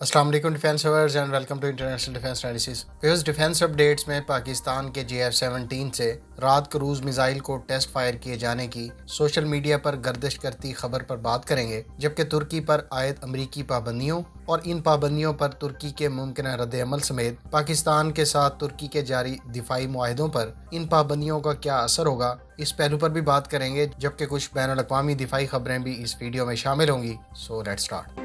السلام علیکم defence viewers and welcome to international defence analysis. Viewers defence updates میں پاکستان کے JF-17 سے رات کروز میزائل کو ٹیسٹ فائر کیے جانے کی سوشل میڈیا پر گردش کرتی خبر پر بات کریں گے، جبکہ ترکی پر عائد امریکی پابندیوں اور ان پابندیوں پر ترکی کے ممکنہ رد عمل سمیت پاکستان کے ساتھ ترکی کے جاری دفاعی معاہدوں پر ان پابندیوں کا کیا اثر ہوگا، اس پہلو پر بھی بات کریں گے، جبکہ کچھ بین الاقوامی دفاعی خبریں بھی اس ویڈیو میں شامل ہوں گی۔ So let's start.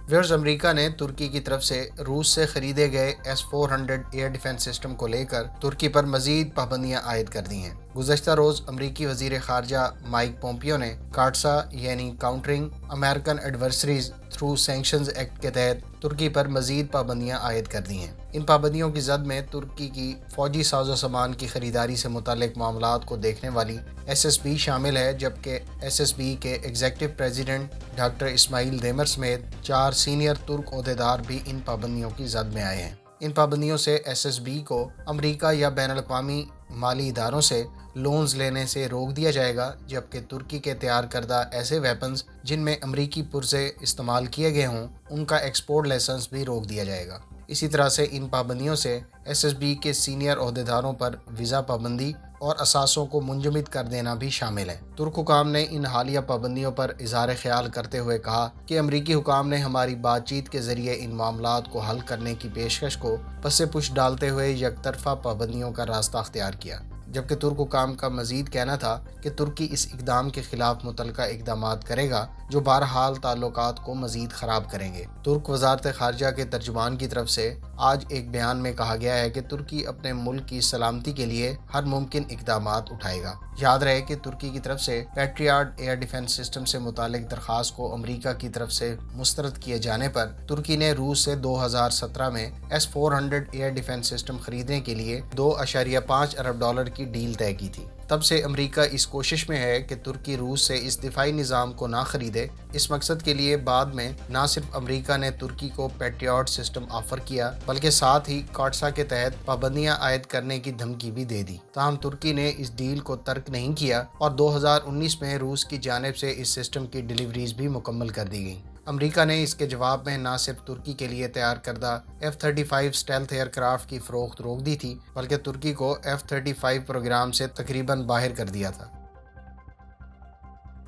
ویئرز امریکہ نے ترکی کی طرف سے روس سے خریدے گئے S-400 ایئر ڈیفنس سسٹم کو لے کر ترکی پر مزید پابندیاں عائد کر دی ہیں۔ گزشتہ روز امریکی وزیر خارجہ مائک پومپیو نے کاٹسا یعنی countering American adversaries through sanctions act کے تحت ترکی پر مزید پابندیاں عائد کر دی ہیں۔ ان پابندیوں کی زد میں ترکی کی فوجی ساز و سامان کی خریداری سے متعلق معاملات کو دیکھنے والی SSB شامل ہے، جبکہ SSB کے ایگزیکٹو پریزیڈنٹ ڈاکٹر اسماعیل دیمر سمیت 4 سینئر ترک عہدیدار بھی ان پابندیوں کی زد میں آئے ہیں۔ ان پابندیوں سے SSB کو امریکہ یا بین الاقوامی مالی اداروں سے لونز لینے سے روک دیا جائے گا، جبکہ ترکی کے تیار کردہ ایسے ویپنز جن میں امریکی پرزے استعمال کیے گئے ہوں ان کا ایکسپورٹ لائسنس بھی روک دیا جائے گا۔ اسی طرح سے ان پابندیوں سے SSB کے سینئر عہدیداروں پر ویزا پابندی اور اثاثوں کو منجمد کر دینا بھی شامل ہے۔ ترک حکام نے ان حالیہ پابندیوں پر اظہار خیال کرتے ہوئے کہا کہ امریکی حکام نے ہماری بات چیت کے ذریعے ان معاملات کو حل کرنے کی پیشکش کو پس پش ڈالتے ہوئے یک طرفہ پابندیوں کا راستہ اختیار کیا، جبکہ ترک حکام کا مزید کہنا تھا کہ ترکی اس اقدام کے خلاف متعلقہ اقدامات کرے گا جو بہرحال تعلقات کو مزید خراب کریں گے۔ ترک وزارت خارجہ کے ترجمان کی طرف سے آج ایک بیان میں کہا گیا ہے کہ ترکی اپنے ملک کی سلامتی کے لیے ہر ممکن اقدامات اٹھائے گا۔ یاد رہے کہ ترکی کی طرف سے پیٹریاٹ ایئر ڈیفنس سسٹم سے متعلق درخواست کو امریکہ کی طرف سے مسترد کیے جانے پر ترکی نے روس سے 2017 میں S-400 ایئر ڈیفنس سسٹم خریدنے کے لیے $2.5 ارب کی ڈیل طے کی تھی۔ تب سے امریکہ اس کوشش میں ہے کہ ترکی روس سے اس دفاعی نظام کو نہ خریدے۔ اس مقصد کے لیے بعد میں نہ صرف امریکہ نے ترکی کو پیٹریاٹ سسٹم آفر کیا بلکہ ساتھ ہی کاٹسا کے تحت پابندیاں عائد کرنے کی دھمکی بھی دے دی۔ تاہم ترکی نے اس ڈیل کو ترک نہیں کیا اور 2019 میں روس کی جانب سے اس سسٹم کی ڈیلیوریز بھی مکمل کر دی گئیں۔ امریکہ نے اس کے جواب میں نہ صرف ترکی کے لیے تیار کردہ F-35 اسٹیلتھ ایئر کرافٹ کی فروخت روک دی تھی بلکہ ترکی کو F-35 پروگرام سے تقریباً باہر کر دیا تھا۔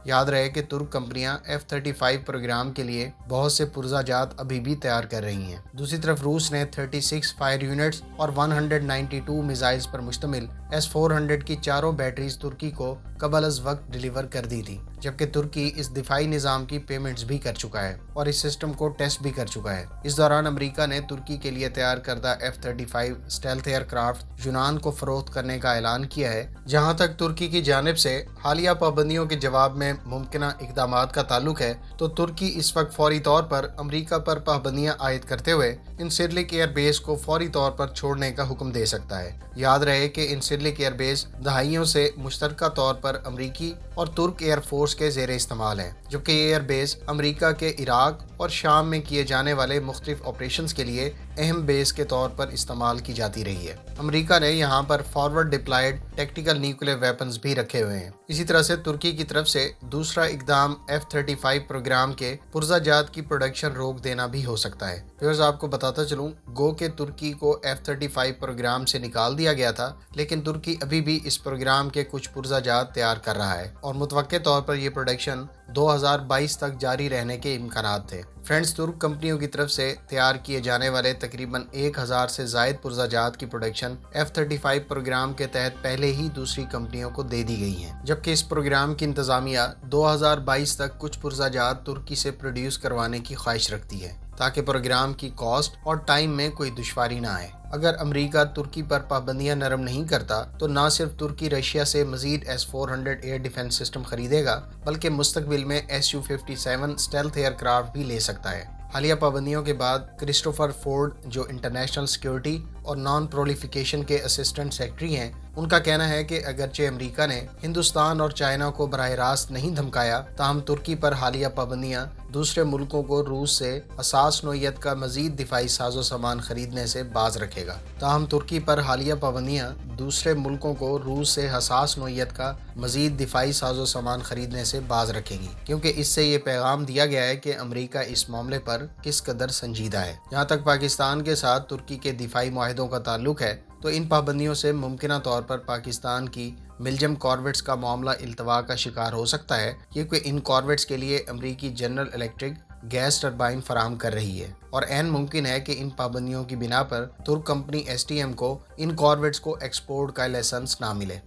یاد رہے کہ ترک کمپنیاں F-35 پروگرام کے لیے بہت سے پرزہ جات ابھی بھی تیار کر رہی ہیں۔ دوسری طرف روس نے 36 فائر یونٹس اور 192 میزائلز پر مشتمل S-400 کی چاروں بیٹریز ترکی کو قبل از وقت ڈیلیور کر دی تھی، جبکہ ترکی اس دفاعی نظام کی پیمنٹس بھی کر چکا ہے اور اس سسٹم کو ٹیسٹ بھی کر چکا ہے۔ اس دوران امریکہ نے ترکی کے لیے تیار کردہ F-35 اسٹیلتھ ایئر کرافٹ یونان کو فروخت کرنے کا اعلان کیا ہے۔ جہاں تک ترکی کی جانب سے حالیہ پابندیوں کے جواب میں ممکنہ اقدامات کا تعلق ہے تو ترکی اس وقت فوری طور پر امریکہ پر پابندیاں عائد کرتے ہوئے انسرلک ایئر بیس کو فوری طور پر چھوڑنے کا حکم دے سکتا ہے۔ یاد رہے کہ انسرلک ایئر بیس دہائیوں سے مشترکہ طور پر امریکی اور ترک ایئر فورس کے زیر استعمال ہے، جبکہ یہ ایئر بیس امریکہ کے عراق اور شام میں کیے جانے والے مختلف آپریشنز کے لیے اہم بیس کے طور پر استعمال کی جاتی رہی ہے۔ امریکہ نے یہاں پر فارورڈ ڈپلائیڈ ٹیکٹیکل نیوکلیئر ویپنز بھی رکھے ہوئے ہیں۔ اسی طرح سے ترکی کی طرف سے دوسرا اقدام F-35 پروگرام کے پرزہ جات کی پروڈکشن روک دینا بھی ہو سکتا ہے۔ ویئرز آپ کو بتاتا چلوں گو کہ ترکی کو F-35 پروگرام سے نکال دیا گیا تھا، لیکن ترکی ابھی بھی اس پروگرام کے کچھ پرزہ جات تیار کر رہا ہے اور متوقع طور پر یہ پروڈکشن 2022 تک جاری رہنے کے امکانات تھے۔ فرینڈز، ترک کمپنیوں کی طرف سے تیار کیے جانے والے تقریباً 1000 سے زائد پرزہ جات کی پروڈکشن F-35 پروگرام کے تحت پہلے ہی دوسری کمپنیوں کو دے دی گئی ہیں، جبکہ اس پروگرام کی انتظامیہ 2022 تک کچھ پرزہ جات ترکی سے پروڈیوس کروانے کی خواہش رکھتی ہے تاکہ پروگرام کی کاسٹ اور ٹائم میں کوئی دشواری نہ آئے۔ اگر امریکہ ترکی پر پابندیاں نرم نہیں کرتا تو نہ صرف ترکی رشیا سے مزید S-400 ایئر ڈیفنس سسٹم خریدے گا بلکہ مستقبل میں Su-57 اسٹیلتھ ایئر کرافٹ بھی لے سکتا ہے۔ حالیہ پابندیوں کے بعد کرسٹوفر فورڈ جو انٹرنیشنل سیکیورٹی اور نان پرولیفیکیشن کے اسسٹنٹ سیکرٹری ہیں، ان کا کہنا ہے کہ اگرچہ امریکہ نے ہندوستان اور چائنا کو براہ راست نہیں دھمکایا، تاہم ترکی پر حالیہ پابندیاں دوسرے ملکوں کو روس سے حساس نوعیت کا مزید دفاعی ساز و سامان خریدنے سے باز رکھے گا۔ تاہم ترکی پر حالیہ پابندیاں دوسرے ملکوں کو روس سے حساس نوعیت کا مزید دفاعی ساز و سامان خریدنے سے باز رکھے گی، کیونکہ اس سے یہ پیغام دیا گیا ہے کہ امریکہ اس معاملے پر کس قدر سنجیدہ ہے۔ جہاں تک پاکستان کے ساتھ ترکی کے دفاعی معاہدوں کا تعلق ہے، تو ان پابندیوں سے ممکنہ طور پر پاکستان کی ملجم کارویٹس کا معاملہ التوا کا شکار ہو سکتا ہے، کیونکہ ان کارویٹس کے لیے امریکی جنرل الیکٹرک گیس ٹربائن فراہم کر رہی ہے، اور عین ممکن ہے کہ ان پابندیوں کی بنا پر ترک کمپنی ایس ٹی ایم کو ان کارویٹس کو ایکسپورٹ کا لائسنس نہ ملے۔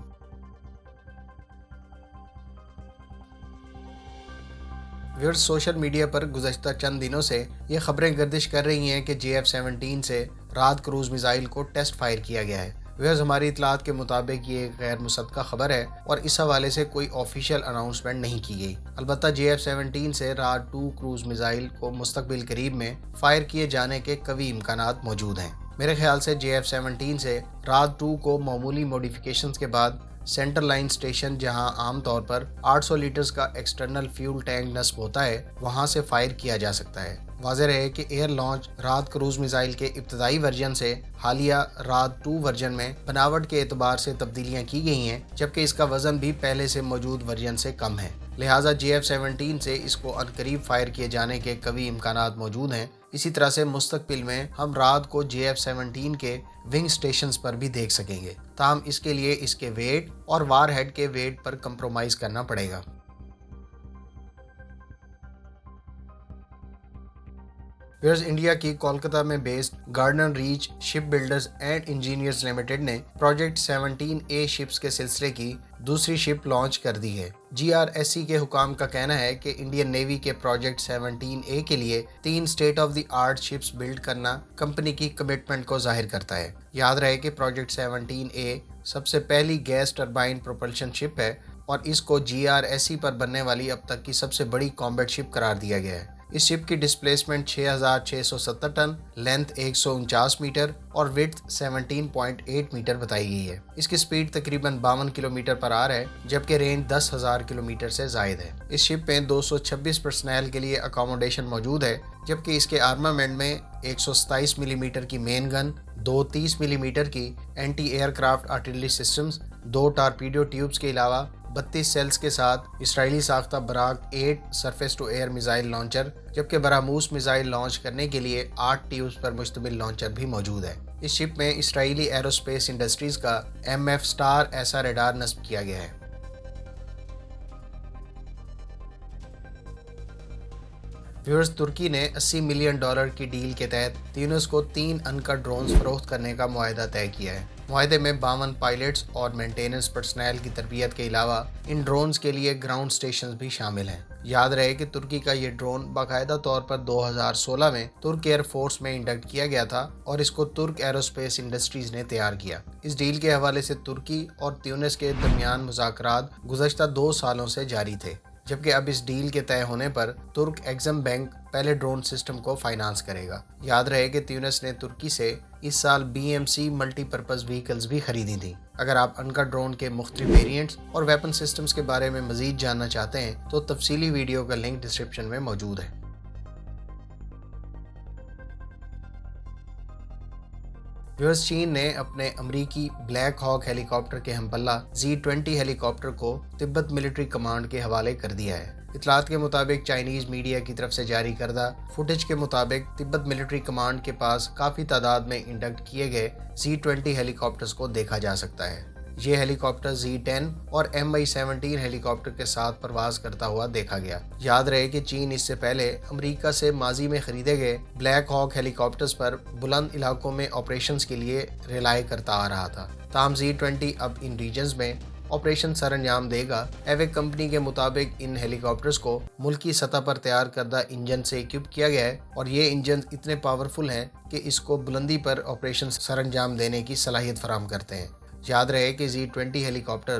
ویورز، سوشل میڈیا پر گزشتہ چند دنوں سے یہ خبریں گردش کر رہی ہیں کہ JF-17 سے رات کروز میزائل کو ٹیسٹ فائر کیا گیا ہے۔ ویورز، ہماری اطلاعات کے مطابق یہ ایک غیر مصدقہ خبر ہے اور اس حوالے سے کوئی آفیشیل اناؤنسمنٹ نہیں کی گئی۔ البتہ JF-17 سے رات 2 کروز میزائل کو مستقبل قریب میں فائر کیے جانے کے قوی امکانات موجود ہیں۔ میرے خیال سے JF-17 سے رات 2 کو معمولی موڈیفیکیشنز کے بعد سینٹر لائن اسٹیشن، جہاں عام طور پر 800 لیٹرز کا ایکسٹرنل فیول ٹینک نصب ہوتا ہے، وہاں سے فائر کیا جا سکتا ہے۔ واضح رہے کہ ایئر لانچ رات کروز میزائل کے ابتدائی ورژن سے حالیہ رات 2 ورژن میں بناوٹ کے اعتبار سے تبدیلیاں کی گئی ہیں، جبکہ اس کا وزن بھی پہلے سے موجود ورژن سے کم ہے۔ لہٰذا JF-17 سے اس کو عنقریب فائر کیے جانے کے قوی امکانات موجود ہیں۔ اسی طرح سے مستقبل میں ہم رات کو JF-17 کے ونگ سٹیشنز پر بھی دیکھ سکیں گے، تاہم اس کے لیے اس کے ویٹ اور وار ہیڈ کے ویٹ پر کمپرومائز کرنا پڑے گا۔ ویئرز، انڈیا کی کولکتہ میں based Garden Reach Shipbuilders and Engineers Limited نے پروجیکٹ 17A شپس کے سلسلے کی دوسری شپ لانچ کر دی ہے۔ GRSC کے حکام کا کہنا ہے کہ انڈین نیوی کے پروجیکٹ 17A کے لیے 3 state of the art ships build کرنا کمپنی کی کمٹمنٹ کو ظاہر کرتا ہے۔ یاد رہے کہ پروجیکٹ 17A سب سے پہلی گیس ٹربائن پروپلشن شپ ہے اور اس کو GRSC پر بننے والی اب تک کی سب سے بڑی کامبیٹ شپ قرار دیا گیا ہے۔ اس شپ کی ڈسپلیسمنٹ 6670 ٹن، لینتھ 149 میٹر اور وڈتھ 17.8 میٹر بتائی گئی ہے۔ اس کی سپیڈ تقریباً 52 کلومیٹر پر آور ہے، جبکہ رینج 10,000 کلومیٹر سے زائد ہے۔ اس شپ میں 226 پرسنل کے لیے اکاموڈیشن موجود ہے، جبکہ اس کے آرمامنٹ میں 127 ملی میٹر کی مین گن، 2 30 ملی میٹر کی anti aircraft artillery systems, 2 torpedo tubes کے علاوہ 32 سیلز کے ساتھ اسرائیلی ساختہ Barak 8 surface to air missile launcher, جبکہ براموس میزائل لانچ کرنے کے لیے 8 ٹیوبز پر مشتمل لانچر بھی موجود ہے۔ اس شپ میں اسرائیلی ایروسپیس انڈسٹریز کا MF سٹار ایسا ریڈار نصب کیا گیا ہے۔ ویورز، ترکی نے $80 ملین کی ڈیل کے تحت تیونس کو 3 انکا ڈرونز فروخت کرنے کا معاہدہ طے کیا ہے۔ معاہدے میں 52 پائلٹس اور مینٹیننس پرسنل کی تربیت کے علاوہ ان ڈرونز کے لیے گراؤنڈ سٹیشنز بھی شامل ہیں۔ یاد رہے کہ ترکی کا یہ ڈرون باقاعدہ طور پر 2016 میں ترک ایئر فورس میں انڈکٹ کیا گیا تھا اور اس کو ترک ایروسپیس انڈسٹریز نے تیار کیا۔ اس ڈیل کے حوالے سے ترکی اور تیونس کے درمیان مذاکرات گزشتہ 2 سالوں سے جاری تھے، جبکہ اب اس ڈیل کے طے ہونے پر ترک ایگزم بینک پہلے ڈرون سسٹم کو فائنانس کرے گا۔ یاد رہے کہ تیونس نے ترکی سے اس سال BMC ملٹی پرپز وہیکلز بھی خریدی تھیں۔ اگر آپ انکا ڈرون کے مختلف ویریئنٹس اور ویپن سسٹمز کے بارے میں مزید جاننا چاہتے ہیں تو تفصیلی ویڈیو کا لنک ڈسکرپشن میں موجود ہے۔ ویورز، چین نے اپنے امریکی بلیک ہاک ہیلی کاپٹر کے ہم پلہ Z-20 ہیلی کاپٹر کو تبت ملٹری کمانڈ کے حوالے کر دیا ہے۔ اطلاعات کے مطابق چائنیز میڈیا کی طرف سے جاری کردہ فوٹیج کے مطابق تبت ملٹری کمانڈ کے پاس کافی تعداد میں انڈکٹ کیے گئے Z-20 ہیلی کاپٹرز کو دیکھا جا سکتا ہے۔ یہ ہیلی کاپٹر Z-10 اور Mi-17 ہیلی کاپٹر کے ساتھ پرواز کرتا ہوا دیکھا گیا۔ یاد رہے کہ چین اس سے پہلے امریکہ سے ماضی میں خریدے گئے بلیک ہاک ہیلی کاپٹرز پر بلند علاقوں میں آپریشنز کے لیے ریلائی کرتا آ رہا تھا۔ تاہم Z-20 اب ان ریجنز میں آپریشن سر انجام دے گا۔ ایوک کمپنی کے مطابق ان ہیلی کاپٹرز کو ملکی سطح پر تیار کردہ انجن سے اکوپ کیا گیا ہے اور یہ انجن اتنے پاورفل ہیں کہ اس کو بلندی پر آپریشن سر انجام دینے کی صلاحیت فراہم کرتے ہیں۔ یاد رہے کہ Z-20 ہیلی کاپٹر